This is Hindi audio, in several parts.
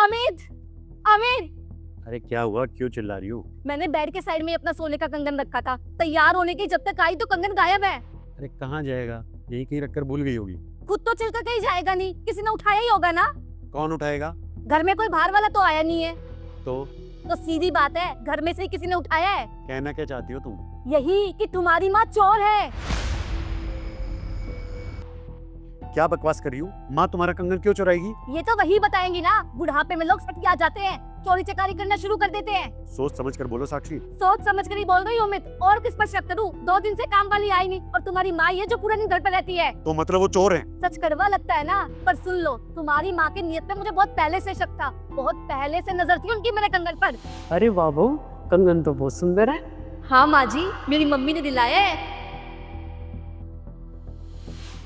अमित, अमित, अरे क्या हुआ, क्यों चिल्ला रही हो? मैंने बेड के साइड में अपना सोने का कंगन रखा था, तैयार होने की जब तक आई तो कंगन गायब है। अरे कहाँ जाएगा, यही कहीं रखकर भूल गई होगी। खुद तो चलकर कहीं जाएगा नहीं, किसी ने उठाया ही होगा ना। कौन उठाएगा? घर में कोई बाहर वाला तो आया नहीं है। तो सीधी बात है, घर में से ही किसी ने उठाया है। कहना क्या चाहती हो तुम? यही कि तुम्हारी माँ चोर है। क्या बकवास कर रही हो? माँ तुम्हारा कंगन क्यों चुराएगी? ये तो वही बताएंगी ना, बुढ़ापे में लोग सटके आ जाते हैं, चोरी चकारी करना शुरू कर देते हैं। सोच समझ कर बोलो साक्षी। सोच समझ कर ही बोल रही हूँ अमित, और किस पर शक करूँ? 2 दिन से काम वाली आई नहीं और तुम्हारी माँ ये जो पूरा दिन घर पे रहती है। तो मतलब वो चोर है? सच कड़वा लगता है ना, पर सुन लो, तुम्हारी माँ की नीयत पे मुझे बहुत पहले से शक था, बहुत पहले से नजर थी उनकी मेरे कंगन पर। अरे वाह बहू, कंगन तो बहुत सुंदर है। हाँ माँ जी, मेरी मम्मी ने दिलाया है।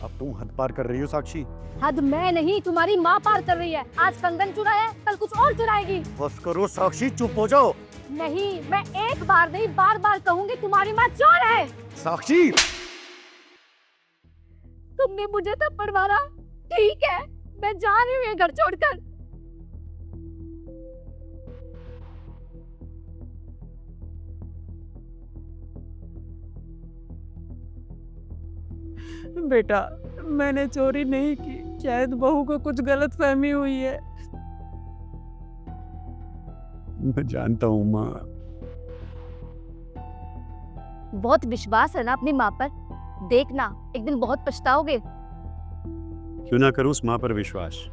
अब तुम हद पार कर रही हो साक्षी। हद मैं नहीं, तुम्हारी माँ पार कर रही है। आज कंगन चुराया, कल कुछ और चुराएगी। बस करो साक्षी, चुप हो जाओ। नहीं, मैं एक बार नहीं बार बार कहूंगी तुम्हारी माँ चोर है। साक्षी, तुमने मुझे थप्पड़ मारा, ठीक है, मैं जा रही हूँ ये घर छोड़कर। बेटा, मैंने चोरी नहीं की, शायद बहू को कुछ गलत फहमी हुई है। मैं जानता हूँ माँ। बहुत विश्वास है ना अपनी माँ पर, देखना एक दिन बहुत पछताओगे। क्यों ना करूँ उस माँ पर विश्वास।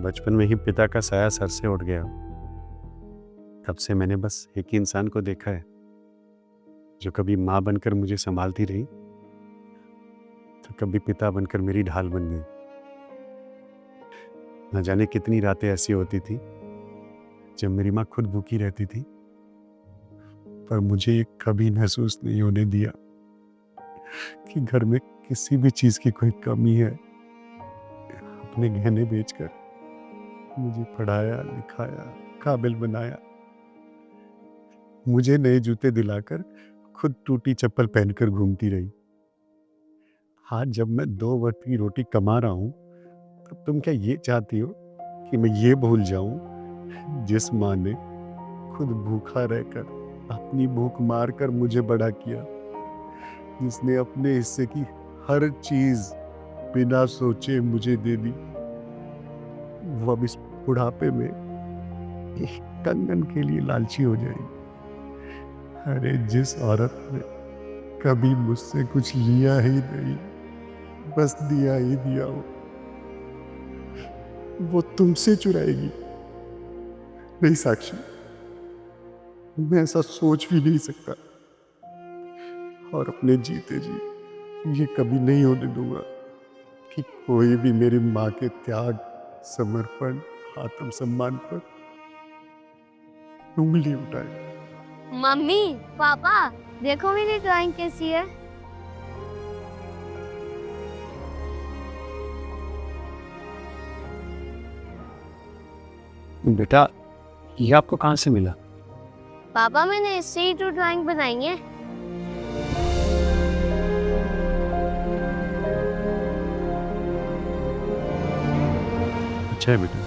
बचपन में ही पिता का साया सर से उठ गया। तब से मैंने बस एक ही इंसान को देखा है जो कभी माँ बनकर मुझे संभालती रही तो कभी पिता बनकर मेरी ढाल बन गई। न जाने कितनी रातें ऐसी होती थी जब मेरी माँ खुद भूखी रहती थी, पर मुझे ये कभी महसूस नहीं होने दिया कि घर में किसी भी चीज की कोई कमी है। अपने गहने बेचकर मुझे पढ़ाया लिखाया, काबिल बनाया। मुझे नए जूते दिलाकर खुद टूटी चप्पल पहनकर घूमती रही। आज जब मैं 2 वक्त की रोटी कमा रहा हूं, तब तुम क्या ये चाहती हो कि मैं ये भूल जाऊं जिस माँ ने खुद भूखा रहकर अपनी भूख मारकर मुझे बड़ा किया, जिसने अपने हिस्से की हर चीज बिना सोचे मुझे दे दी, वो अब इस बुढ़ापे में एक कंगन के लिए लालची हो जाएगी। अरे जिस औरत ने कभी मुझसे कुछ लिया ही नहीं, बस दिया ही दिया हो, वो तुमसे चुराएगी? नहीं साक्षी, मैं ऐसा सोच भी नहीं सकता और अपने जीते जी ये कभी नहीं होने दूंगा कि कोई भी मेरी माँ के त्याग, समर्पण, आत्मसम्मान पर उंगली उठाए। मम्मी, पापा, देखो मेरी ड्राइंग कैसी है। बेटा, ये आपको कहाँ से मिला? पापा, मैंने इससे ही तो ड्राइंग बनाई है। अच्छा है बेटा।